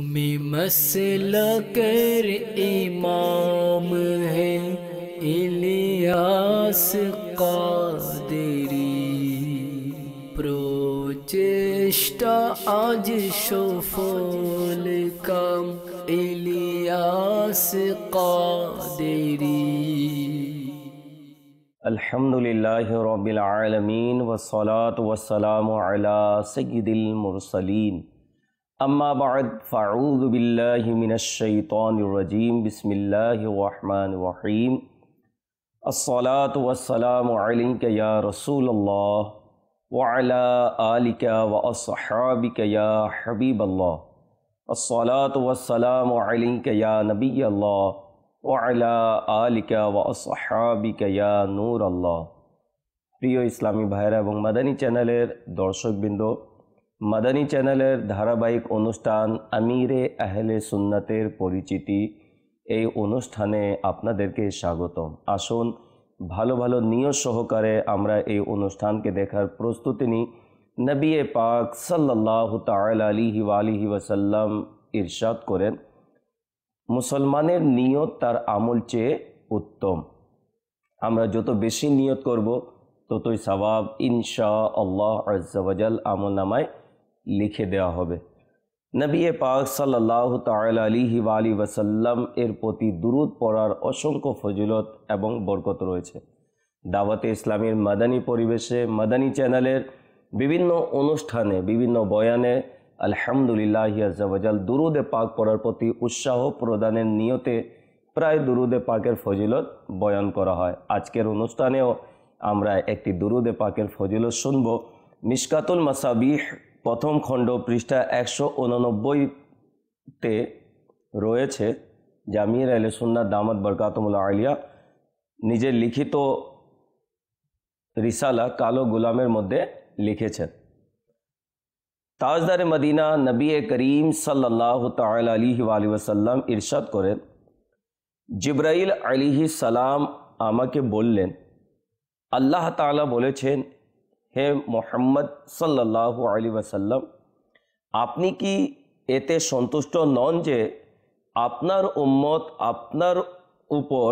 तुम्हें मसलकर इमाम है इलियास कादरी প্রচেষ্টা আজ সফল কাম ইলিয়াস কাদেরী। अल्हम्दुलिल्लाहि रब्बिल आलमीन वस्सलातु वस्सलामु अला सय्यिदिल मुरसलीन अम्मा बाद फ़अऊज़ु बिल्लाहि मिनश शैतानिर रजीम बिस्मिल्लाहिर रहमानिर रहीम अस्सलातु वस्सलामु अलैका या रसूलल्लाह व अला आलिका व अस्हाबिका या हबीबल्लाह अस्सलातु वस्सलामु अलैका या नबियल्लाह व अला आलिका व अस्हाबिका या नूर अल्लाह। प्रिय इस्लामी भाईरा एवं मादानी चैनलेर दर्शकबृंद, मादानी चैनलेर धाराबाहिक अनुष्ठान आमीरे आहले सुन्नतेर परिचिति এই অনুষ্ঠানে আপনাদেরকে স্বাগতম। আসুন ভালো ভালো নিয়ত সহকারে আমরা এই অনুষ্ঠানকে দেখার প্রস্তুতি নিই। নবী পাক সাল্লাল্লাহু তাআলা আলাইহি ওয়া আলিহি ওয়াসাল্লাম ইরশাদ করেন, মুসলমানের নিয়ত তার আমল চেয়ে উত্তম। আমরা যত বেশি নিয়ত করব ততই সওয়াব ইনশাআল্লাহ আজ্জা ওয়া জাল আমলনামায় লিখে দেওয়া হবে। নবী পাক সাল্লাল্লাহু তাআলা আলাইহি ওয়া আলিহি ওয়াসাল্লাম এর প্রতি দুরূদ পড়ার অসংখ্য ফজিলত এবং বরকত রয়েছে। দাওয়াতে ইসলামের মাদানী পরিবেশে মাদানী চ্যানেলের বিভিন্ন অনুষ্ঠানে বিভিন্ন বয়ানে আলহামদুলিল্লাহ আজ্জা ওয়া জাল দুরূদে পাক পড়ার প্রতি উৎসাহ প্রদানের নিয়তে প্রায় দুরূদে পাকের ফজিলত বয়ান করা হয়। আজকের অনুষ্ঠানেও আমরা একটি দুরূদে পাকের ফজিলত শুনব। মিশকাতুল মাসাবিহ প্রথম খণ্ড পৃষ্ঠা 189-তে রয়েছে। জামিয়া আহলে সুন্নাত দামাত বরকাতুহুল আলিয়া নিজের লিখিত রিসালা কালো গোলামের মধ্যে লিখেছেন, তাজদারে মদিনা নবী করিম সাল্লাল্লাহু তাআলা আলাইহি ওয়া আলিহি ওয়াসাল্লাম ইরশাদ করেন, জিবরাইল আলাইহিস সালাম আমাকে বললেন, আল্লাহ তাআলা বলেছেন, হে মুহাম্মদ সাল্লাল্লাহু আলাইহি ওয়াসাল্লাম, আপনি কি এতে সন্তুষ্ট নন যে আপনার উম্মত আপনার উপর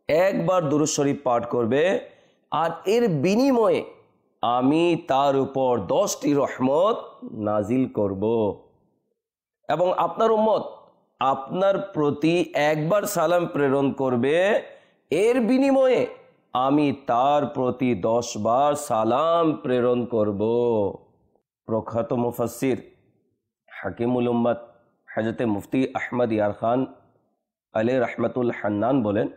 একবার দুরূদ শরীফ পাঠ করবে আর এর বিনিময়ে আমি তার উপর 10টি রহমত নাজিল করব, এবং আপনার উম্মত আপনার প্রতি একবার সালাম প্রেরণ করবে, এর বিনিময়ে আমি তার প্রতি 10 বার সালাম প্রেরণ করব। প্রখ্যাত মুফাসসির হাকিমুল উম্মত হযরতে মুফতি আহমদ ইয়ার খান আলাইহি রাহমাতুল হান্নান বলেন,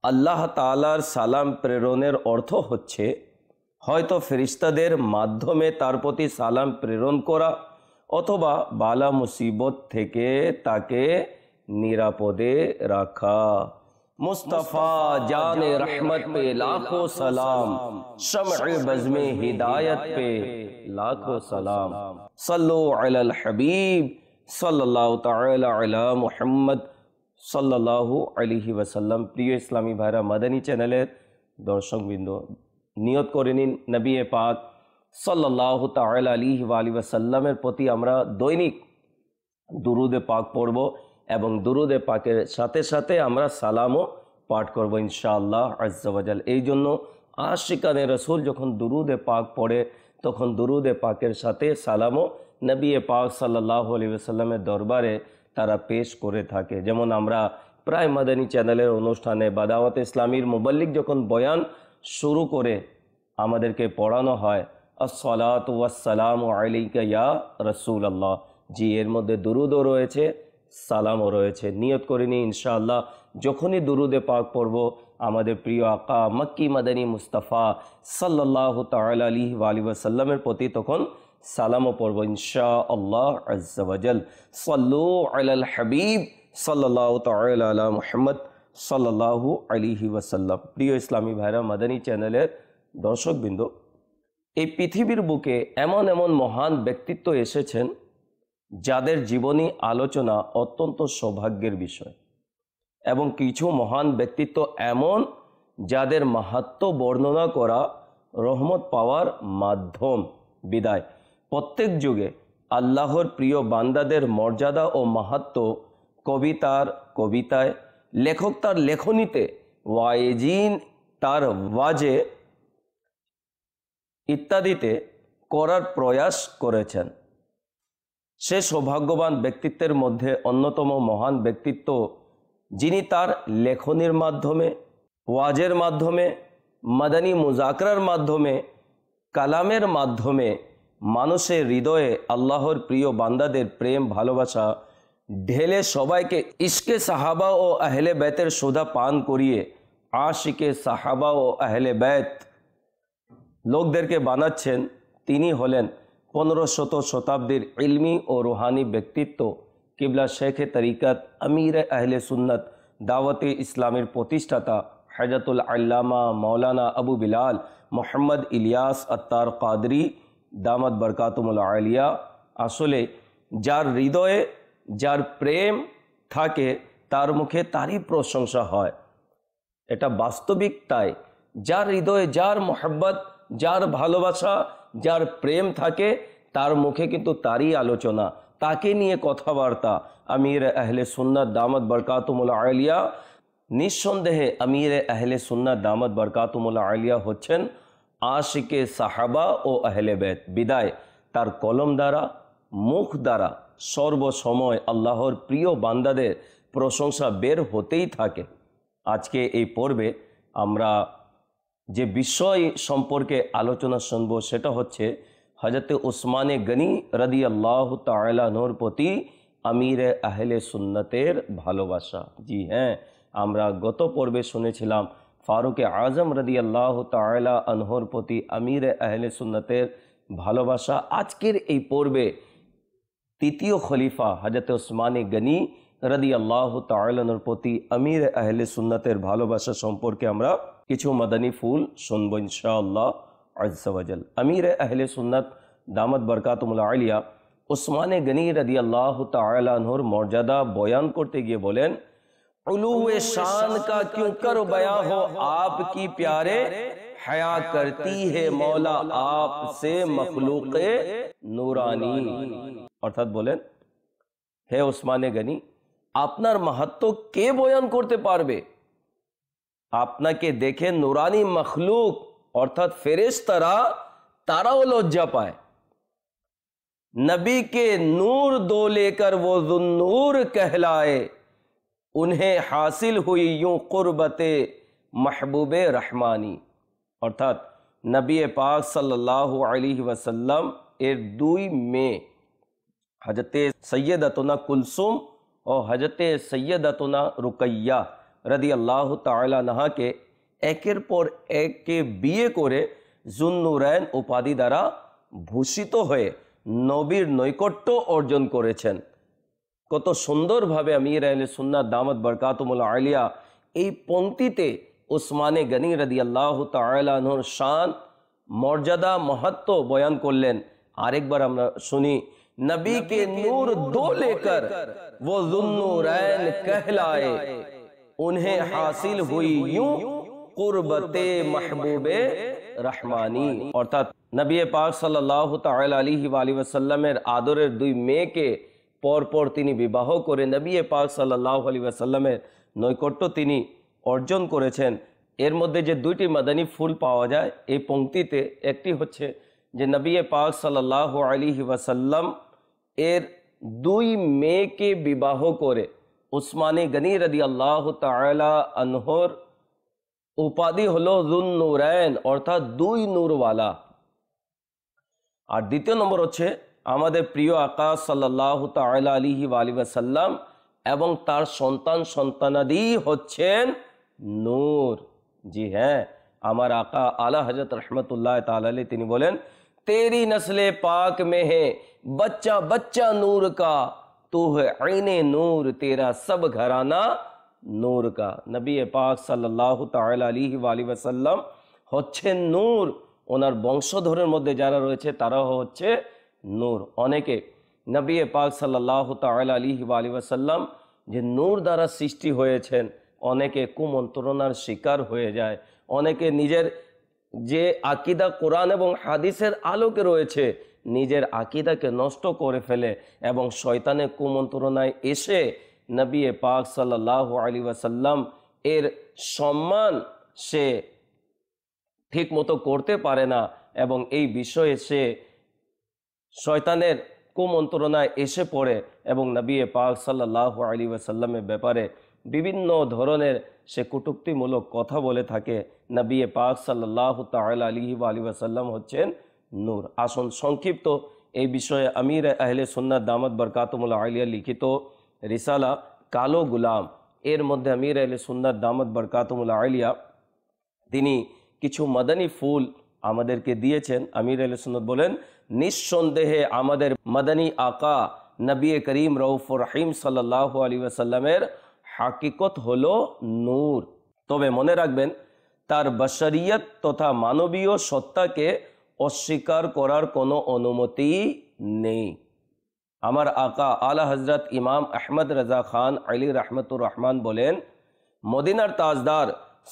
আল্লাহ তাআলার সালাম প্রেরণের অর্থ হচ্ছে হয়তো ফেরেশতাদের মাধ্যমে তার প্রতি সালাম প্রেরণ করা অথবা বালা মুসিবত থেকে তাকে নিরাপদে রাখা। मुस्तफ़ा जाने रहमत पे लाखों सलाम, शम्अ बज़्मे हिदायत पे लाखों सलाम, सल्लु अलल हबीब सल्लल्लाहु ताला अला मुहम्मद सल्लल्लाहु अलैहि वसल्लम। प्रिय इस्लामी भाईरा, मादानी चैनेलेर दर्शकबृंद, नियत करे निन नबी पाक सल्लल्लाहु ताला अलैहि वसल्लमेर प्रति আমরা দৈনিক দুরূদে পাক পড়ব এবং দুরূদে পাকের সাথে সাথে আমরা সালামও পাঠ করব ইনশাআল্লাহ আজ্জা ওয়া জাল। এই জন্য আশিকানে রাসূল যখন দুরূদে পাক পড়ে তখন দুরূদে পাকের সাথে সালামও নবী পাক সাল্লাল্লাহু আলাইহি ওয়াসাল্লামের দরবারে তারা পেশ করে থাকে। যেমন আমরা প্রায় মাদানী চ্যানেলের অনুষ্ঠানে বা দাওয়াতে ইসলামীর মুবাল্লিগ যখন বয়ান শুরু করে আমাদেরকে পড়ানো হয়, আসসালাতু ওয়াসসালামু আলাইকা ইয়া রাসূলুল্লাহ, জি এর মধ্যে দুরূদও রয়েছে সালামও রয়েছে। নিয়ত করে নিই ইনশাআল্লাহ যখনই দুরূদে পাক পড়ব আমাদের প্রিয় আকা মক্কি মাদানী মুস্তাফা সাল্লাল্লাহু তাআলা আলাইহি ওয়া আলিহি ওয়াসাল্লামের প্রতি তখন সালামও পড়ব ইনশাআল্লাহ আজ্জা ওয়া জাল। সাল্লু আলাল হাবিব সাল্লাল্লাহু তাআলা আলা মুহাম্মদ সাল্লাল্লাহু আলাইহি ওয়াসাল্লাম। প্রিয় ইসলামী ভাইরা, মাদানী চ্যানেলের দর্শকবৃন্দ, এই পৃথিবীর বুকে এমন এমন মহান ব্যক্তিত্ব এসেছেন যাদের জীবনী আলোচনা অত্যন্ত সৌভাগ্যের বিষয়, এবং কিছু মহান ব্যক্তিত্ব এমন যাদের মাহাত্ম্য বর্ণনা করা রহমত পাওয়ার মাধ্যম। বিদায় প্রত্যেক যুগে আল্লাহর প্রিয় বান্দাদের মর্যাদা ও মাহাত্ম্য কবিতায়, লেখক তার লেখনীতে, ওয়াইজিন তার ওয়াজে ইত্যাদিতে করার প্রয়াস করেছেন। সে সৌভাগ্যবান ব্যক্তিত্বের মধ্যে অন্যতম মহান ব্যক্তিত্ব, যিনি তার লেখনীর মাধ্যমে, ওয়াজের মাধ্যমে, মাদানী মুজাকরার মাধ্যমে, কালামের মাধ্যমে মানুষের হৃদয়ে আল্লাহর প্রিয় বান্দাদের প্রেম ভালোবাসা ঢেলে সবাইকে ইশকে সাহাবা ও আহলে বেতের সুধা পান করিয়ে আশিকে সাহাবা ও আহলে বেত লোকদেরকে বানাচ্ছেন। তিনি হলেন 1500 শতাব্দীর ইলমি ও রুহানি ব্যক্তিত্ব, কিবলা শেখে তরিকত, আমির আহলে সুন্নত, দাওয়াতে ইসলামের প্রতিষ্ঠাতা হযরতুল আল্লামা মৌলানা আবু বিলাল মোহাম্মদ ইলিয়াস আত্তার কাদরি দামাত বরকাতুমুল আলিয়া। আসলে যার হৃদয়ে যার প্রেম থাকে তার মুখে তারই প্রশংসা হয়, এটা বাস্তবিক। তাই যার হৃদয়ে যার মোহাব্বত, যার ভালোবাসা, যার প্রেম থাকে তার মুখে কিন্তু তারই আলোচনা, তাকে নিয়ে কথাবার্তা। আমির আহলে সুন্নাত দামাত বরকাতুমুল আলিয়া, নিঃসন্দেহে আমির আহলে সুন্নাত দামাত বরকাতুমুল আলিয়া হচ্ছেন আশিকে সাহাবা ও আহলে বেত। বিদায় তার কলম দ্বারা, মুখ দ্বারা সর্বসময় আল্লাহর প্রিয় বান্দাদের প্রশংসা বের হতেই থাকে। আজকে এই পর্বে আমরা যে বিষয় সম্পর্কে আলোচনা শুনব সেটা হচ্ছে হযরত উসমানে গনি রাদিয়াল্লাহু তাআলা আনহুর প্রতি আমির আহলে সুন্নতের ভালোবাসা। জি হ্যাঁ, আমরা গত পর্বে শুনেছিলাম ফারুক আজম রাদিয়াল্লাহু তাআলা আনহুর প্রতি আমির আহলে সুন্নতের ভালোবাসা। আজকের এই পর্বে তৃতীয় খলিফা হযরত উসমানে গনি রাদিয়াল্লাহু তাআলা আনহুর প্রতি আমির আহলে সুন্নতের ভালোবাসা সম্পর্কে আমরা কিছু মাদানী ফুল শুনবো ইনশাআল্লাহ আজ্জা ওয়াজাল। আমির আহলে সুন্নাত দামাত বরকাতুমুল আলিয়া উসমানে গনি রাদিয়াল্লাহু তাআলা আনহুর মর্যাদা বয়ান করতে গিয়ে বলেন, उलूए शान का क्यों कर बयां हो आपकी प्यारे, हया करती है मौला आपसे मखलूक़े नूरानी। অর্থাৎ বলেন, হে উসমানে গনি, আপনার মাহাত্ম্য কে বয়ান করতে পারবে? আপনাকে দেখে নুরানি মখলুক অর্থাৎ ফেরেশতারা তারাও লজ্জা পায়। नबी के नूर दो लेकर वो जुन्नूर कहलाए, उन्हें हासिल हुई यूं कुर्बते महबूबे रहमानी। অর্থাৎ নবী পাক সাল্লাল্লাহু আলাইহি ওয়াসাল্লাম এর দুই মেয়ে হযরতে সৈয়দাতুনা কুলসুম ও হযরতে সৈয়দাতুনা রুকাইয়া রাদিয়াল্লাহু তাআলা আনহাকে একের পর একে বিয়ে করে জুন্নুরাইন উপাধি দ্বারা ভূষিত হয়ে নবীর নৈকট্য অর্জন করেছেন। কত সুন্দরভাবে আমির আহলে সুন্নাত দামাত বরকাতুমুল আলিয়া এই পংক্তিতে উসমানে গনি রাদিয়াল্লাহু তাআলা আনহুর শান, মর্যাদা, মাহাত্ম্য বয়ান করলেন। আরেকবার আমরা শুনি, नबी के नूर दो लेकर वो जुन्नूरैन कहलाए, उन्हें हासिल हुई यूं कुर्बते महबूबे रहमानी। অর্থাৎ নবী পাক সাল্লাল্লাহু তাআলা আলাইহি ওয়াসাল্লামের আদরের দুই মেয়েকে পরপর তিনি বিবাহ করে নবী পাক সাল্লাল্লাহু আলাইহি ওয়াসাল্লামের নৈকট্য তিনি অর্জন করেছেন। এর মধ্যে যে দুইটি মাদানী ফুল পাওয়া যায় এই পংক্তিতে, একটি হচ্ছে যে নবী পাক সাল্লাল্লাহু আলাইহি ওয়াসাল্লাম এর দুই মেয়েকে বিবাহ করে উসমানে গনি রাদিয়াল্লাহু তাআলা আনহুর উপাধি হলো যুন্নুরাইন অর্থাৎ দুই নূরওয়ালা। আর দ্বিতীয় নম্বর হচ্ছে আমাদের প্রিয় আকা সাল্লাল্লাহু তাআলা আলাইহি ওয়াসাল্লাম এবং তার সন্তান সন্তানাদি হচ্ছেন নূর। জি হ্যাঁ, আমার আকা আলা হযরত रहमतुल्लाह ताला अलैह তিনি বলেন, तेरी नस्ले पाक में है बच्चा बच्चा नूर का, तू है ऐने नूर, तेरा सब घराना नूर का। नबी पाक সাল্লাল্লাহু তাআলা আলাইহি ওয়াসাল্লাম হচ্ছেন নূর, ওনার বংশধরের মধ্যে যারা রয়েছে তারাও হচ্ছে নূর। অনেকে নবী পাক সাল্লাল্লাহু তাআলা আলাইহি ওয়াসাল্লাম যে নূর দ্বারা সৃষ্টি হয়েছেন, অনেকে কুমন্ত্রণার শিকার হয়ে যায়, অনেকে নিজের যে আকিদা কোরআন এবং হাদিসের আলোকে রয়েছে নিজের আকীদাকে নষ্ট করে ফেলে এবং শয়তানের কুমন্ত্রণায় এসে নবী পাক সাল্লাল্লাহু আলাইহি ওয়াসাল্লাম এর সম্মান সে ঠিক মতো করতে পারে না এবং এই বিষয়ে সে শয়তানের কুমন্ত্রণায় এসে পড়ে এবং নবী পাক সাল্লাল্লাহু আলাইহি ওয়াসাল্লামের ব্যাপারে বিভিন্ন ধরনের সে কটূক্তিমূলক কথা বলে থাকে। নবী পাক সাল্লাল্লাহু তাআলা আলাইহি ওয়াসাল্লাম হচ্ছেন নূর। আসুন সংক্ষিপ্ত এই বিষয়ে আমির আহলে সুন্নাত দামাত বরকাতুহুল আলিয়া লিখিত রিসালা কালো গুলাম, এর মধ্যে আমির আহলে সুন্নাত দামাত বরকাতুহুল আলিয়া তিনি কিছু মাদানী ফুল আমাদেরকে দিয়েছেন। আমির আহলে সুন্নাত বলেন, নিঃসন্দেহে আমাদের মাদানী আকা নবী করিম রউফুর রহিম সাল্লাল্লাহু আলাইহি ওয়াসাল্লামের হাকিকত হলো নূর। তবে মনে রাখবেন, তার বশরিয়ত তথা মানবীয় সত্তাকে অস্বীকার করার কোনো অনুমতি নেই। আমার আকা আলা হজরত ইমাম আহমদ রাজা খান আলী রহমতুর রহমান বলেন, মদিনার তাজদার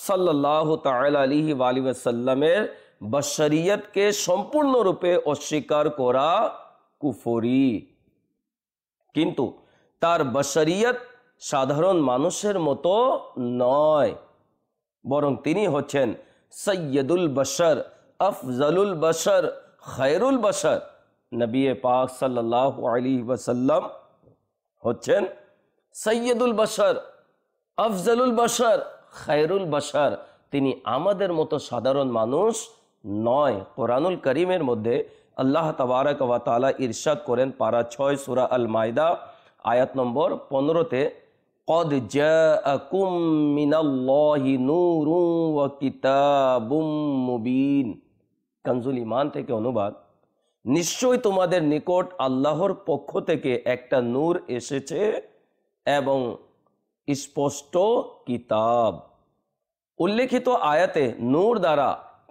সাল্লাল্লাহু তাআলা আলাইহি ওয়াসাল্লামের বশরিয়তকে সম্পূর্ণরূপে অস্বীকার করা কুফরি, কিন্তু তার বশরিয়ত সাধারণ মানুষের মতো নয়, বরং তিনি হচ্ছেন সৈয়দুল বশর, আফজলুল বশর, খৈরুল বশর। নবী পাক সাল্লাল্লাহু আলাইহি ওয়াসাল্লাম হচ্ছেন সৈয়দুল বশর, আফজলুল বশর, খৈরুল বশর। তিনি আমাদের মতো সাধারণ মানুষ নয়। কোরআনুল করিমের মধ্যে আল্লাহ তাবারক ওয়া তাআলা ইরশাদ করেন পারা 6 সূরা আল মাইদা আয়াত নম্বর 15-তে, কদ জাআকুম মিনাল্লাহি নূরুন ওয়া কিতাবুম মুবিন। কানজুল ঈমান থেকে অনুবাদ, নিশ্চয় তোমাদের নিকট আল্লাহর পক্ষ থেকে একটা নূর এসেছে এবং স্পষ্ট কিতাব। উল্লেখিত আয়াতে নূর দ্বারা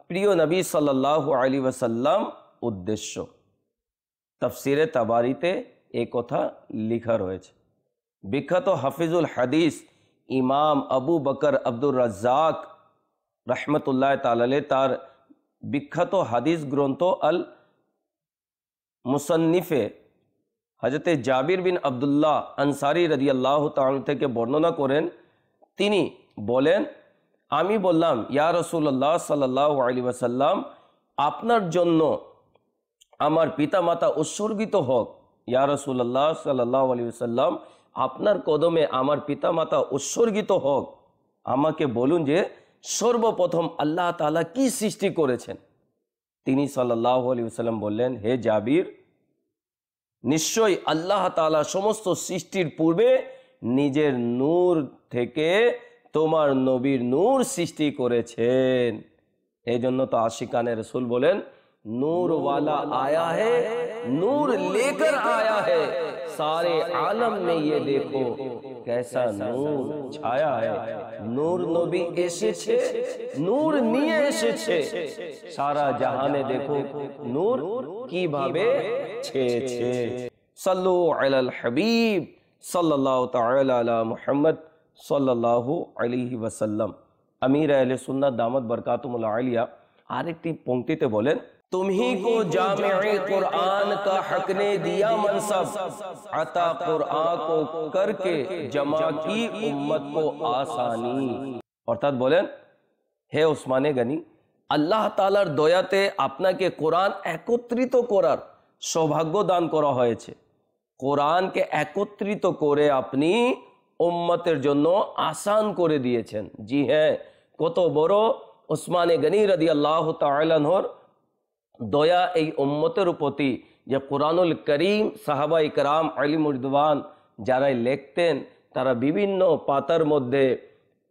প্রিয় নবী সাল্লাল্লাহু আলাইহি ওয়াসাল্লাম উদ্দেশ্য। তাফসিরে তাবারিতে এই কথা লেখা রয়েছে। বিখ্যাত হাফিজুল হাদিস ইমাম আবু বকর আব্দুর রাজ্জাক রহমতুল্লাহ তাআলা তার বিখ্যাত হাদিস গ্রন্থ আল মুসান্নিফে হযরতে জাবির বিন আব্দুল্লাহ আনসারী রাদিয়াল্লাহু তাআলা থেকে বর্ণনা করেন, তিনি বলেন, আমি বললাম, ইয়া রাসূলুল্লাহ সাল্লাল্লাহু আলাইহি ওয়াসাল্লাম, আপনার জন্য আমার পিতামাতা উৎসর্গিত হোক। ইয়া রাসূলুল্লাহ সাল্লাল্লাহু আলাইহি ওয়াসাল্লাম, আপনার কদমে আমার পিতামাতা উৎসর্গিত হোক। আমাকে বলুন যে সর্বপ্রথম আল্লাহ তাআলা কি সৃষ্টি করেছেন? তিনি সাল্লাল্লাহু আলাইহি ওয়াসাল্লাম বললেন, হে জাবির, নিশ্চয়ই আল্লাহ তাআলা সমস্ত সৃষ্টির পূর্বে নিজের নূর থেকে তোমার নবীর নূর সৃষ্টি করেছেন। এই জন্য তো আশিকানে রসুল বলেন, नूर वाला आया है, नूर लेकर आया है, सारे आलम में ये देखो कैसा नूर छाया है। नूर नबी এসেছে, নূর নিয়ে এসেছে, সারা জাহানে দেখো নূর কিভাবে ছেয়েছে। সাল্লু আলাল হাবিব সাল্লাল্লাহু তাআলা আলা মুহাম্মদ সাল্লাল্লাহু আলাইহি ওয়াসাল্লাম। আমির আহলে সুন্নাত দামাত বরকাতুহুল আলিয়া আরেকটি पंक्तिতে বলেন, तुम्ही को जामे कुरान का हक ने दिया मनसब, अता कुरान को करके जमा की उम्मत को आसानी। অর্থাৎ বলেন, হে উসমানে গনি, আল্লাহ তাআলার দয়াতে আপনাকে কোরআন একত্রিত করার সৌভাগ্য দান করা হয়েছে। কোরআনকে একত্রিত করে আপনি উম্মতের জন্য আসান করে দিয়েছেন। জি হ্যাঁ, কত বড় উসমানে গনি রাদিয়াল্লাহু তাআলা আনহুর দয়া এই উম্মতের প্রতি, যে কোরআনুল করিম সাহাবায়ে কেরাম আলিম রিদওয়ান যারাই লিখতেন, তারা বিভিন্ন পাতার মধ্যে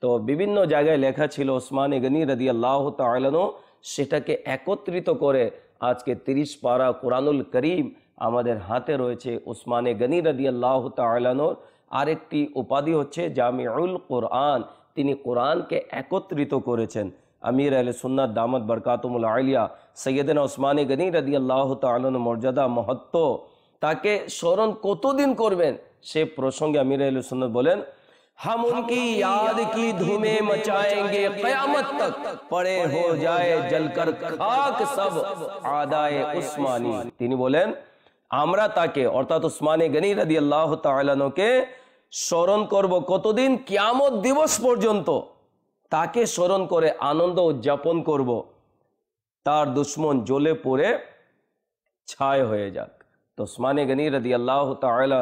তো বিভিন্ন জায়গায় লেখা ছিল উসমানে গনি রাদিয়াল্লাহু তাআলা আনহু, সেটাকে একত্রিত করে আজকে 30 পারা কোরআনুল করিম আমাদের হাতে রয়েছে। উসমানে গনি রাদিয়াল্লাহু তাআলা আনহুর আরেকটি উপাধি হচ্ছে জামিউল কোরআন। তিনি কোরআনকে একত্রিত করেছেন। আমির আহলে সুন্নাত দামাত বরকাতুহুল আলিয়া সৈয়দনা উসমানে গনি রাদিয়াল্লাহু তাআলা আনহুর মর্যাদা মহত্ব, তাকে স্মরণ কতদিন করবেন সে প্রসঙ্গে আমির আহলে সুন্নাত বলেন, हम उनकी याद की धूमें मचाएंगे क़यामत तक, पड़े हो जाए जलकर खाक सब आदाए उस्मानी। তিনি বলেন আমরা তাকে অর্থাৎ উসমানে গনি রাদিয়াল্লাহু তাআলা আনহুকে স্মরণ করব কতদিন? কিয়ামত দিবস পর্যন্ত তাকে স্মরণ করে আনন্দ উদযাপন করব, তার দুশ্মন জ্বলে পড়ে ছাই হয়ে যাক। তো উসমানে গনি রাদিয়াল্লাহু তাআলা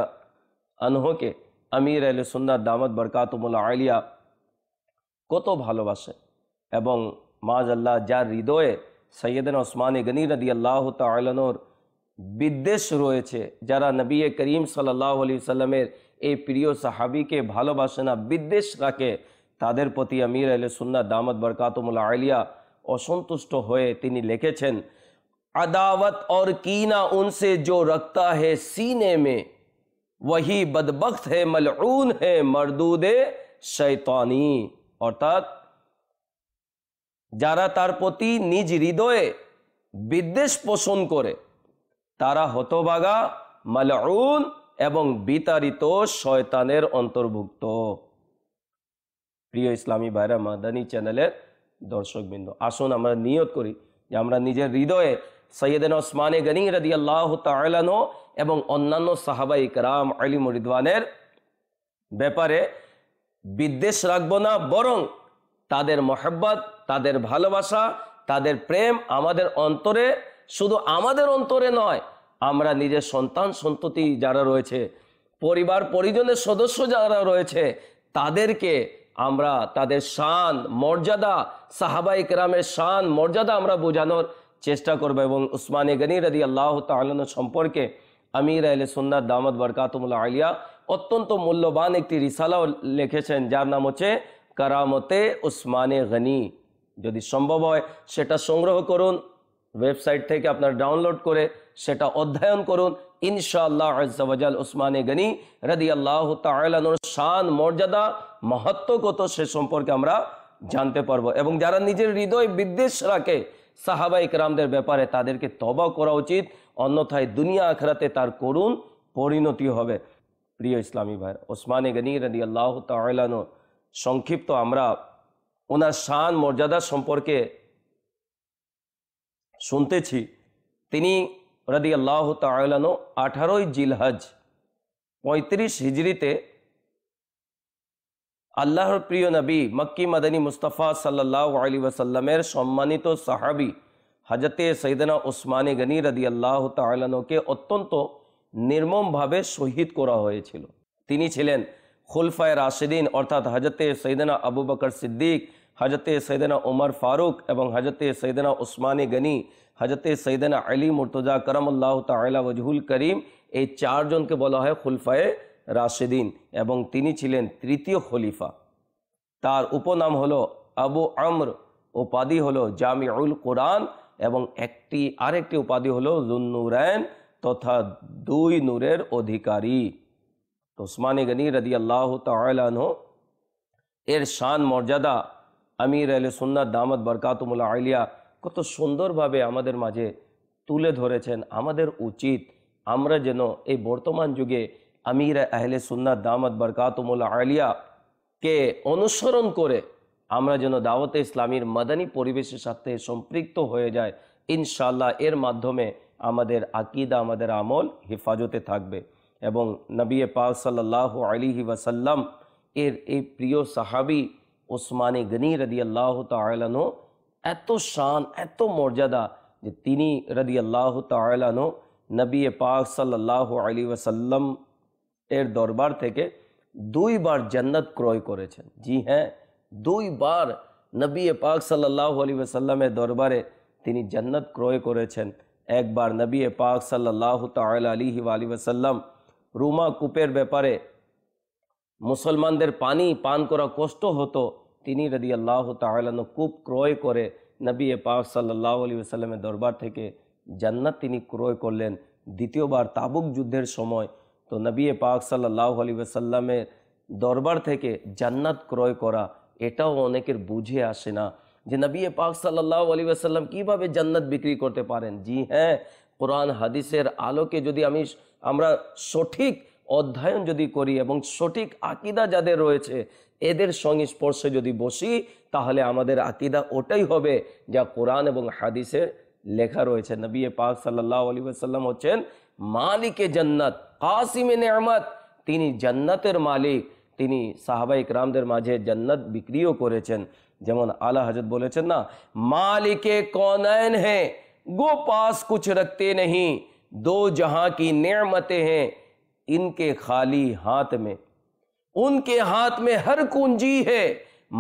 আনহুকে আমির আহলে সুন্নাত দামাত বরকাতুহুল আলিয়া কত ভালোবাসে, এবং মাআযাল্লাহ যার হৃদয়ে সৈয়দনা উসমানে গনি রাদিয়াল্লাহু তাআলা আনহুর বিদ্বেষ রয়েছে, যারা নবী করিম সাল্লাল্লাহু আলাইহি ওয়াসাল্লামের এই প্রিয় সাহাবীকে ভালোবাসে না, বিদ্বেষ রাখে, তাদের প্রতি আমির আহলে সুন্নাত দামাত বরকাতুহুল আলিয়া অসন্তুষ্ট হয়ে তিনি লিখেছেন, अदावत और कीना उनसे जो रखता है सीने में वही बदबख्त है मलऊन है मरदूदे शैतानी। অর্থাৎ যারা তার প্রতি নিজ হৃদয়ে বিদ্বেষ পোষণ করে তারা হতভাগা, মালউন এবং বিতাড়িত শয়তানের অন্তর্ভুক্ত। প্রিয় ইসলামী ভাইরা, মাদানী চ্যানেলের দর্শকবৃন্দ, আসুন আমরা নিয়ত করি যে আমরা নিজের হৃদয়ে সৈয়দনা উসমানে গনি রাদিয়াল্লাহু তাআলা আনহু এবং অন্যান্য সাহাবায়ে কেরাম আলিম রিদওয়ানের ব্যাপারে বিদ্বেষ রাখবো না, বরং তাদের মহব্বত, তাদের ভালোবাসা, তাদের প্রেম আমাদের অন্তরে, শুধু আমাদের অন্তরে নয়, আমরা নিজের সন্তান সন্ততি যারা রয়েছে, পরিবার পরিজনের সদস্য যারা রয়েছে, তাদেরকে আমরা তাদের শান মর্যাদা, সাহাবায়ে কেরামের শান মর্যাদা আমরা বোঝানোর চেষ্টা করব। এবং উসমানে গনি রাদিয়াল্লাহু তাআলা আনহু সম্পর্কে আমির আহলে সুন্নাত দামাত বরকাতুহুল আলিয়া অত্যন্ত মূল্যবান একটি রিসালাও লিখেছেন, যার নাম হচ্ছে কারামতে উসমানে গনি। যদি সম্ভব হয় সেটা সংগ্রহ করুন, ওয়েবসাইট থেকে আপনার ডাউনলোড করে সেটা অধ্যয়ন করুন। ইনশাআল্লাহ আজ্জা ওয়া জাল উসমানে গনি রাদিয়াল্লাহু তাআলা আনহুর শান মর্যাদা মাহাত্ম্য কত সে সম্পর্কে আমরা জানতে পারবো। এবং যারা নিজের হৃদয় বিদ্বেষ রাখে সাহাবায়ে কেরামদের ব্যাপারে, তাদেরকে তওবা করা উচিত, অন্যথায় দুনিয়া আখিরাতে তার করুণ পরিণতি হবে। প্রিয় ইসলামী ভাই, উসমানে গনি রাদিয়াল্লাহু তাআলা আনহু সংক্ষিপ্ত আমরা ওনার শান মর্যাদা সম্পর্কে শুনতেছি। তিনি রাদিয়াল্লাহু তাআলা আনহু 18 জিলহজ 35 হিজরিতে আল্লাহর প্রিয় নবী মক্কি মাদানী মুস্তাফা সাল্লাল্লাহু আলাইহি ওয়াসাল্লামের সম্মানিত সাহাবী হযরতে সৈয়দনা উসমানে গনি রাদিয়াল্লাহু তাআলা আনহুকে অত্যন্ত নির্মমভাবে শহীদ করা হয়েছিল। তিনি ছিলেন খুলফায়ে রাশিদিন, অর্থাৎ হযরতে সৈয়দনা আবু বকর সিদ্দিক, হযরতে সৈয়দনা উমর ফারুক এবং হযরতে সৈয়দনা উসমানে গনি, হযরতে সৈয়দনা আলী মুর্তজা করমুল্লাহু তাআলা ওয়াজহুল করিম, এই চারজনকে বলা হয় খুলফায়ে রাশিদিন, এবং তিনি ছিলেন তৃতীয় খলিফা। তার উপনাম হলো আবু আমর, উপাধি হলো জামিউল কুরআন, এবং আরেকটি উপাধি হলো যুন্নুরাইন তথা 2 নূরের অধিকারী। উসমানে গনি রাদিয়াল্লাহু তাআলা আনহু এর শান মর্যাদা আমির আহলে সুন্নাত দামাত বরকাতুহুল আলিয়া কত সুন্দরভাবে আমাদের মাঝে তুলে ধরেছেন। আমাদের উচিত আমরা যেন এই বর্তমান যুগে আমির আহলে সুন্নাত দামাত বরকাতুহুল আলিয়া কে অনুসরণ করে আমরা যেন দাওয়াতে ইসলামীর মাদানী পরিবেশের সাথে সম্পৃক্ত হয়ে যায়। ইনশাআল্লাহ এর মাধ্যমে আমাদের আকীদা, আমাদের আমল হেফাজতে থাকবে। এবং নবী পাক সাল্লাল্লাহু আলাইহি ওয়াসাল্লাম এর এই প্রিয় সাহাবী উসমানে গনি রাদিয়াল্লাহু তাআলা আনহু এত শান, এত মর্যাদা যে তিনি রাদিয়াল্লাহু তাআলা আনহু নবী পাক সাল্লাল্লাহু আলাইহি ওয়াসাল্লাম এর দরবার থেকে 2 বার জান্নাত ক্রয় করেছেন। জি হ্যাঁ, 2 বার নবী পাক সাল্লাল্লাহু আলাইহি ওয়াসাল্লামের দরবারে তিনি জান্নাত ক্রয় করেছেন। একবার নবী পাক সাল্লাল্লাহু তাআলা আলাইহি ওয়াসাল্লাম রুমা কূপের ব্যাপারে মুসলমানদের পানি পান করা কষ্ট হতো, তিনি রাদিয়াল্লাহু তাআলা আনহু কূপ ক্রয় করে নবী পাক সাল্লাল্লাহু আলাইহি ওয়াসাল্লামের দরবার থেকে জান্নাত তিনি ক্রয় করলেন। দ্বিতীয়বার তাবুক যুদ্ধের সময় তো নবী পাক সাল্লাল্লাহু আলাইহি ওয়াসাল্লামের দরবার থেকে জান্নাত ক্রয় করা, এটাও অনেকের বুঝে আসে না যে নবী পাক সাল্লাল্লাহু আলাইহি ওয়াসাল্লাম কিভাবে জান্নাত বিক্রি করতে পারেন। জি হ্যাঁ, কোরআন হাদিসের আলোকে যদি আমরা সঠিক অধ্যয়ন যদি করি এবং সঠিক আকীদা যাদের রয়েছে এদের সংস্পর্শে যদি বসি, তাহলে আমাদের আকীদা ওটাই হবে যা কোরআন এবং হাদিসে লেখা রয়েছে। নবী পাক সাল্লাল্লাহু আলাইহি ওয়াসাল্লাম হচ্ছেন মালিকে জান্নাত, কাসিমে নেয়ামত, তিনি জান্নাতের মালিক। তিনি সাহাবায়ে কিরামদের মাঝে জান্নাত বিক্রিও করেছেন। যেমন আলা হযরত বলেছেন না, মালিকে কৌনैन है गो पास कुछ रखते नहीं, दो जहां की नेमतें हैं इनके खाली हाथ में, उनके हाथ में हर कुंजी है,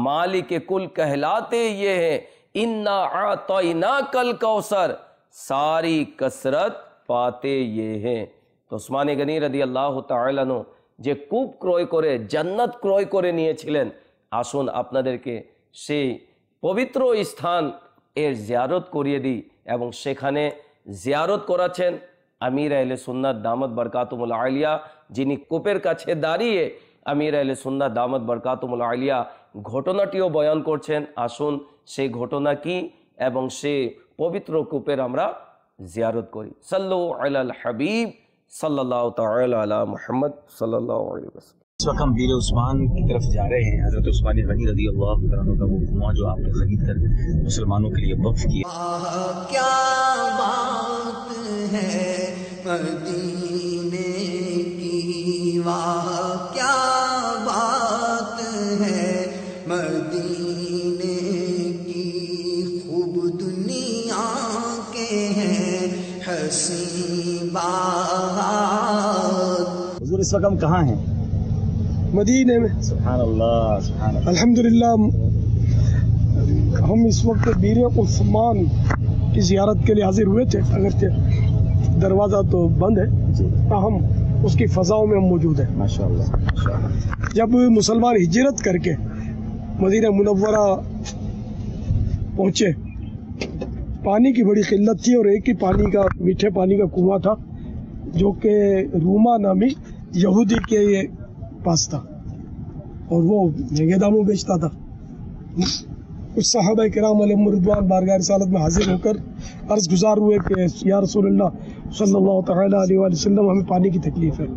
मालिक कुल कहलाते ये है, इन्ना आतैना कल कौसर, सारी कसरत पाते ये हैं। তো উসমানে গনি রাদিয়াল্লাহু তাআলা আনহু যে কূপ ক্রয় করে জান্নাত ক্রয় করে নিয়েছিলেন, আসুন আপনাদেরকে সেই পবিত্র স্থান এর জিয়ারত করিয়ে দিই। এবং সেখানে জিয়ারত করাচ্ছেন আমির আহলে সুন্নাত দামত বরকাতুল আলিয়া, যিনি কূপের কাছে দাঁড়িয়ে আমির আহলে সুন্নাত দামত বরকাতুল আলিয়া ঘটনাটিও বয়ান করছেন। আসুন সেই ঘটনা কি এবং সেই পবিত্র কূপের আমরা জিয়ারত করি। সাল্লু আলাল হাবিব सल्लल्लाहु ताला अला मुहम्मद सल्लल्लाहु अलैहि वसल्लम। इस वक्त हम वीर उस्मान की तरफ जा रहे हैं। हज़रत उस्मान गनी रज़ी अल्लाह तआला अन्हु का वो कुआं जो आपने खरीद कर मुसलमानों के लिए वक्फ किया। क्या बात है मदीने की, वाह क्या बात है मदीने की, खूब दुनिया के हैं हसी हुजूर इस वक्त हम कहाँ हैं? मदीने में। सुभान अल्लाह, सुभान अल्लाह। अल्हम्दुलिल्लाह हम इस वक्त वीर उस्मान की ज़ियारत के लिए हाजिर हुए थे, अगरचे दरवाज़ा तो बंद है, हम उसकी फ़ज़ाओं में हम मौजूद हैं। माशाअल्लाह, माशाअल्लाह। जब मुसलमान हिजरत करके मदीना मुनव्वरा पहुँचे, पानी की बड़ी किल्लत थी और एक ही पानी का मीठे पानी का कुआं था जो कि रूमा नामी यहूदी के पास था और वो महंगे दामों बेचता था। कुछ सहाबा किराम अलैहिम रिदवान बारगाह रिसालत में हाजिर होकर अर्ज गुजार हुए कि या रसूलल्लाह सल्लल्लाहु तआला अलैहि वसल्लम, हमें पानी की तकलीफ है।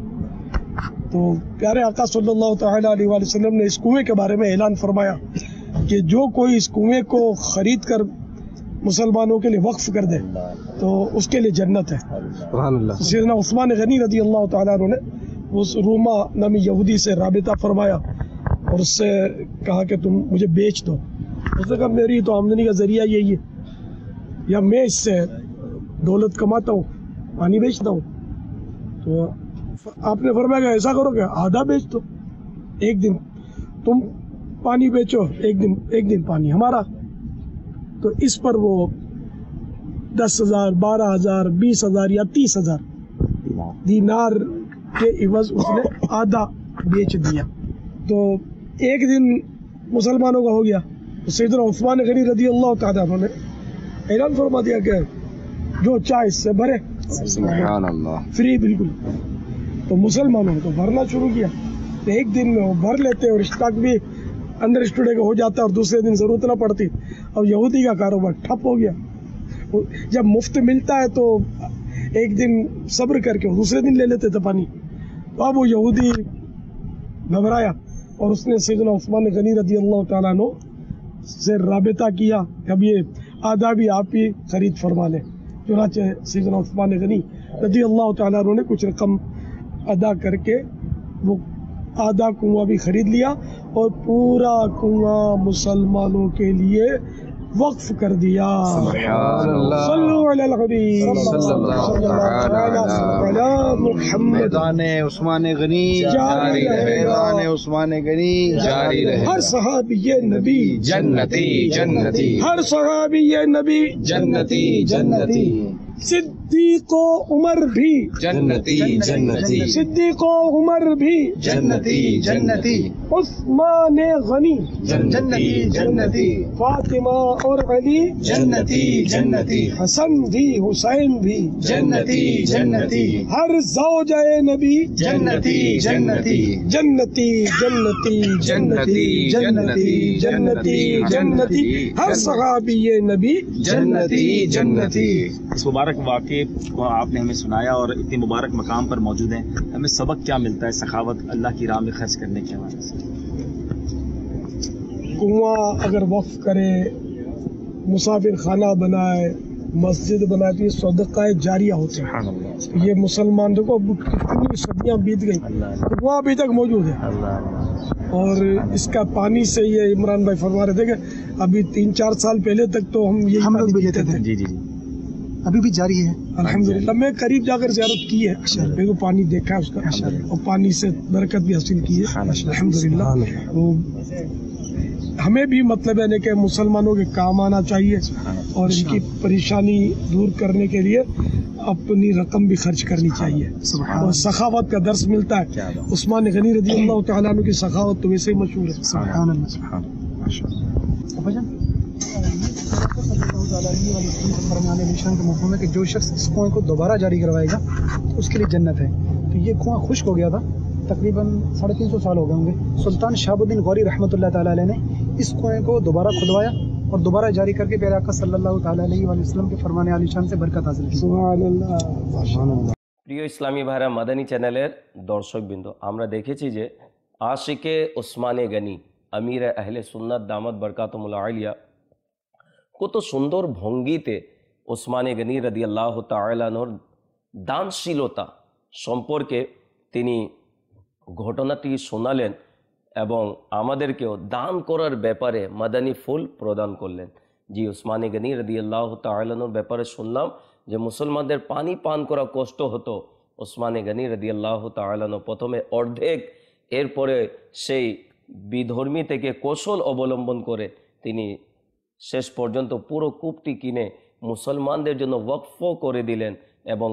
तो प्यारे आका सल्लल्लाहु तआला अलैहि वसल्लम ने इस कुएं के बारे में ऐलान फरमाया कि जो कोई इस कुएं को खरीद कर मुसलमानों के लिए वक्फ कर दे तो उसके लिए जन्नत है। सैयदना उस्मान गनी रज़ी अल्लाह तआला अन्हु ने उस रूमा नामी यहूदी से राबिता फरमाया और उससे कहा कि तुम मुझे बेच दो। उसने कहा मेरी तो आमदनी का जरिया यही है, या मैं इससे दौलत कमाता हूँ, पानी बेचता हूँ। तो आपने फरमाया कि ऐसा करो कि आधा बेच दो, एक दिन तुम पानी बेचो, एक दिन पानी हमारा। तो इस पर वो 10,000, 12,000, 20,000 या 30,000 दीनार के इवज उसने आधा बेच दिया। तो एक दिन मुसलमानों का हो गया, तो सैयदना उस्मान गनी रज़ी अल्लाह तआला अन्हु ने ऐलान फरमा दिया कि जो चाहे इससे भरे, सुभान अल्लाह, फ्री बिल्कुल। तो मुसलमानों ने तो भरना शुरू किया। तो एक दिन में वो भर लेते और स्टॉक भी अंदर स्टूडियो का हो जाता और दूसरे दिन जरूरत न पड़ती। अब यहूदी का कारोबार ठप हो गया। जब मुफ्त मिलता है तो एक दिन सब्र करके दूसरे दिन ले लेते थे पानी। तो अब वो यहूदी घबराया और उसने सैयदना उस्मान गनी रज़ी अल्लाह तआला अन्हु से राबिता किया, अब ये आधा भी आप ही खरीद फरमा लें। चुनांचे सैयदना उस्मान गनी रज़ी अल्लाह तआला अन्हु ने कुछ रकम अदा करके वो आधा कुआं भी खरीद लिया और पूरा कुआं मुसलमानों के लिए वक्फ कर दिया। सल्लल्लाहु अलैहि उस्मान गनी जारी रहे, उस्मान गनी जारी रहे। हर सहाबी ये नबी जन्नती जन्नती, हर सहाबी ये नबी जन्नती जन्नती, सिद्दीको उमर भी जन्नती जन्नती, सिद्दीको उमर भी जन्नती जन्नती, उस्मान गनी जन्नती जन्नती, फातिमा और अली जन्नती जन्नती, हसन भी हुसैन भी जन्नती जन्नती, हर ज़ौजाए नबी जन्नती जन्नती, जन्नती जन्नती जन्नती जन्नती जन्नती जन्नती, हर सहाबी ये नबी जन्नती जन्नती। इस मुबारक वाक़े को आपने हमें सुनाया और इतने मुबारक मकाम पर मौजूद हैं, हमें सबक क्या मिलता है सखावत अल्लाह की राह में खर्च करने के हवाले से? कुआं अगर वक्फ करे, मुसाफिर खाना बनाए, मस्जिद बनाए तो ये सदका जारिया होते हैं। ये मुसलमान देखो कितनी सदियां बीत गई, कुआं अभी तक मौजूद है और इसका पानी से ये इमरान भाई फरमा रहे थे कि अभी 3-4 साल पहले तक तो हम लोग भी लेते थे। जी जी जी, अभी भी जारी है अल्हम्दुलिल्लाह। मैं करीब जाकर ज़ियारत की है, मेरे को पानी देखा है उसका और पानी से बरकत भी हासिल की है अल्हम्दुलिल्लाह। तो हमें भी मतलब है कि मुसलमानों के काम आना चाहिए और इनकी परेशानी दूर करने के लिए अपनी रकम भी खर्च करनी चाहिए और सखावत का दर्स मिलता है। उस्मान गनी रज़ी अल्लाह तआला अन्हु की सखावत तो वैसे ही मशहूर है। है कि जो शख्स इस कुएं को दोबारा जारी करवाएगा तो उसके लिए जन्नत है। तो ये कुआं खुश्क हो गया था, तकरीबन 350 साल हो गए होंगे। सुल्तान शहाबुद्दीन गौरी रहमतुल्लाह ताला अलैह ने इस कुएं को दोबारा खुदवाया और दोबारा जारी करके प्यारे आका सल्लल्लाहु ताला अलैहि वसल्लम के फरमाने आलीशान से बरकत हासिल की। প্রিয় ইসলামী ভাইরা, মাদানী চ্যানেলের দর্শকবৃন্দ, আমরা দেখেছি যে আশিকে ওসমানে গনি আমির আহলে সুন্নাত দামাত বরকাতুল আলিয়া কত সুন্দর ভঙ্গিতে ওসমানে গনি রাদিয়াল্লাহু তাআলা আনহুর দানশীলতা সম্পর্কে তিনি ঘটনাটি শোনালেন এবং আমাদেরকেও দান করার ব্যাপারে মাদানী ফুল প্রদান করলেন। জি, ওসমানে গনি রাদিয়াল্লাহু তাআলা আনহুর ব্যাপারে শুনলাম যে মুসলমানদের পানি পান করা কষ্ট হতো। ওসমানে গনি রাদিয়াল্লাহু তাআলা আনহু প্রথমে অর্ধেক, এরপরে সেই বিধর্মী থেকে কৌশল অবলম্বন করে তিনি শেষ পর্যন্ত পুরো কূপটি কিনে মুসলমানদের জন্য ওয়াকফ করে দিলেন এবং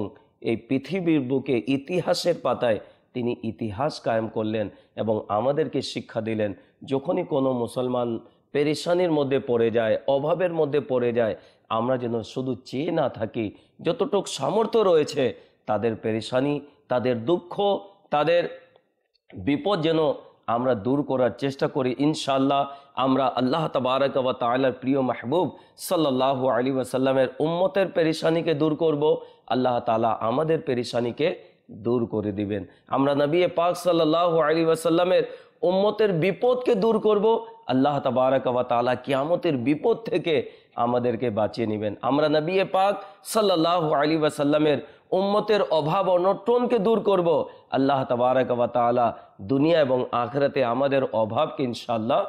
এই পৃথিবীর বুকে ইতিহাসের পাতায় তিনি ইতিহাস কায়েম করলেন এবং আমাদেরকে শিক্ষা দিলেন যখনই কোনো মুসলমান পেরেশানির মধ্যে পড়ে যায়, অভাবের মধ্যে পড়ে যায়, আমরা যেন শুধু চেয়ে না থাকি, যতটুকু সামর্থ্য রয়েছে তাদের পেরেশানি, তাদের দুঃখ, তাদের বিপদ যেন আমরা দূর করার চেষ্টা করি। ইনশাআল্লাহ আমরা আল্লাহ তাবারক ওয়া তাআলার প্রিয় মাহবুব সাল্লাল্লাহু আলাইহি ওয়াসাল্লামের উম্মতের পেরেশানিকে দূর করব, আল্লাহ তাআলা আমাদের পেরেশানিকে দূর করে দিবেন। আমরা নবী পাক সাল্লাল্লাহু আলাইহি ওয়াসাল্লামের উম্মতের বিপদকে দূর করব, আল্লাহ তাবারক ওয়া তাআলা কিয়ামতের বিপদ থেকে আমাদেরকে বাঁচিয়ে নেবেন। আমরা নবী পাক সাল্লাল্লাহু আলাইহি ওয়াসাল্লামের উম্মতের অভাব অনটনকে দূর করব, আল্লাহ তাবারক ওয়া তাআলা দুনিয়া এবং আখিরাতে আমাদের অভাবকে ইনশাআল্লাহ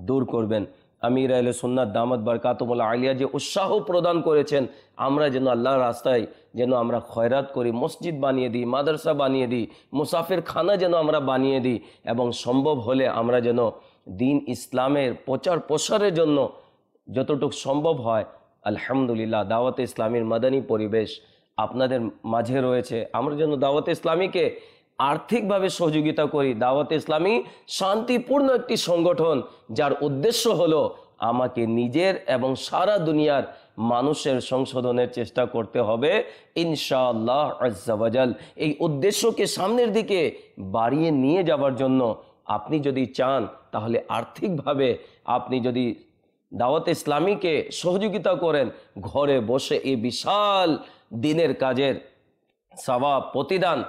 দূর করবেন। আমির আহলে সুন্নাত দামাত বরকাতুল আলিয়া যে উৎসাহ প্রদান করেছেন, আমরা যেন আল্লাহর রাস্তায় যেন আমরা খয়রাত করি, মসজিদ বানিয়ে দিই, মাদ্রাসা বানিয়ে দিই, মুসাফির খানা যেন আমরা বানিয়ে দিই এবং সম্ভব হলে আমরা যেন দিন ইসলামের প্রচার প্রসারের জন্য যতটুকু সম্ভব হয়, আলহামদুলিল্লাহ দাওয়াতে ইসলামীর মাদানী পরিবেশ আপনাদের মাঝে রয়েছে, আমরা যেন দাওয়াতে ইসলামীকে আর্থিকভাবে সহযোগিতা করি। দাওয়াতে ইসলামী শান্তিপূর্ণ একটি সংগঠন যার উদ্দেশ্য হলো আমাকে নিজের এবং সারা দুনিয়ার মানুষের সংশোধনের চেষ্টা করতে হবে ইনশাআল্লাহ আজ্জা ওয়া জাল। এই উদ্দেশ্যকে সামনের দিকে বাড়িয়ে নিয়ে যাওয়ার জন্য আপনি যদি চান তাহলে আর্থিকভাবে আপনি যদি দাওয়াতে ইসলামীকে সহযোগিতা করেন, ঘরে বসে এই বিশাল দিনের কাজের সওয়াব প্রতিদান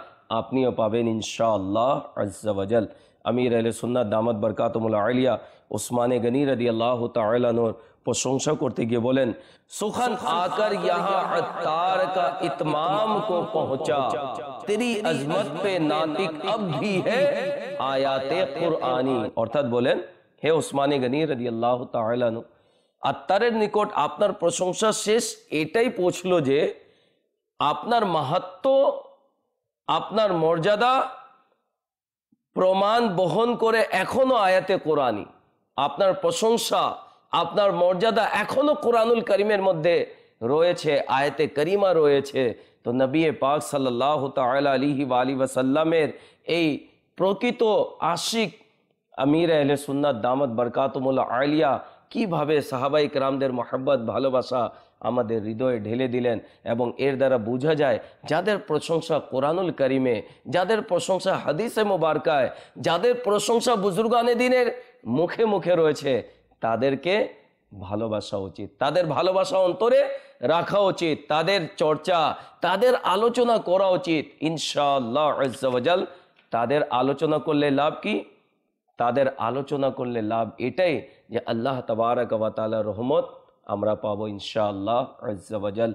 আপনিও পাবেন ইনশাআল্লাহ আজ্জা ওয়া জাল। আমির আহলে সুন্নাত দামাত বরকাতুল আলিয়া ওসমানে গনি রাদিয়াল্লাহু তাআলা আনহুর প্রশংসা করতে গিয়ে বলেন, সুখান আकर यहाँ अत्तार का इत्माम को पहुंचा, तेरी अजमत पे नातिक अब भी है आयाते कुरआनी। অর্থাৎ বলেন, হে ওসমানে গনি রাদিয়াল্লাহু তাআলা আনহু, আত্তারের নিকট আপনার প্রশংসা শেষ এটাই পৌঁছলো যে আপনার মাহাত্ম্য, আপনার মর্যাদা প্রমাণ বহন করে এখনো আয়াতে কোরআনী। আপনার প্রশংসা, আপনার মর্যাদা এখনো কোরআনুল কারীমের মধ্যে রয়েছে, আয়াতে কারিমা রয়েছে। তো নবী পাক সাল্লাল্লাহু তাআলা আলাইহি ওয়া আলিহি ওয়াসাল্লামের এই প্রকৃত আশিক আমির আহলে সুন্নাত দামাত বরকাতুল আলিয়া কিভাবে সাহাবায়ে কেরামদের মহব্বত ভালোবাসা আমাদের হৃদয়ে ঢেলে দিলেন এবং এর দ্বারা বোঝা যায় যাদের প্রশংসা কোরআনুল কারীমে, যাদের প্রশংসা হাদিসে মুবারকায়, যাদের প্রশংসা বুজুর্গানে দিনের মুখে মুখে রয়েছে, তাদেরকে ভালোবাসা উচিত, তাদের ভালোবাসা অন্তরে রাখা উচিত, তাদের চর্চা, তাদের আলোচনা করা উচিত। ইনশাআল্লাহ আজ্জা ওয়া জাল তাদের আলোচনা করলে লাভ কি? তাদের আলোচনা করলে লাভ এটাই যে আল্লাহ তাবারাক ওয়া তাআলার রহমত আমরা পাবো ইনশাআল্লাহ আজ্জা ওয়া জাল।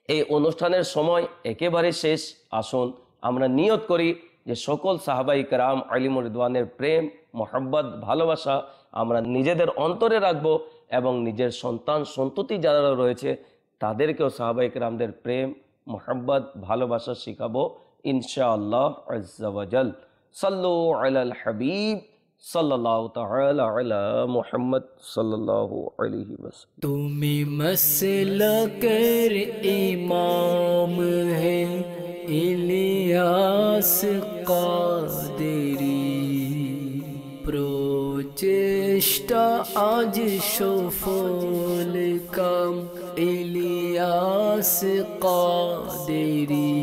এই অনুষ্ঠানের সময় একেবারে শেষ। আসুন আমরা নিয়ত করি যে সকল সাহাবাই কেরাম আলিমুর রিদওয়ানের প্রেম, মোহাব্বত, ভালোবাসা আমরা নিজেদের অন্তরে রাখবো এবং নিজের সন্তান সন্ততি যারা রয়েছে তাদেরকেও সাহাবাই কেরামদের প্রেম, মোহাব্বত, ভালোবাসা শিখাবো ইনশাআল্লাহ আজ্জা ওয়া জাল। সাল্লু আলাল হাবিব সাল্লাল্লাহু তাআলা আলা মুহাম্মদ সাল্লাল্লাহু আলাইহি ওয়াসাল্লাম। তুমি মসলকের ইমাম হে ইলিয়াস কাদেরী, প্রচেষ্টা আজ সফল কাম ইলিয়াস কাদেরী।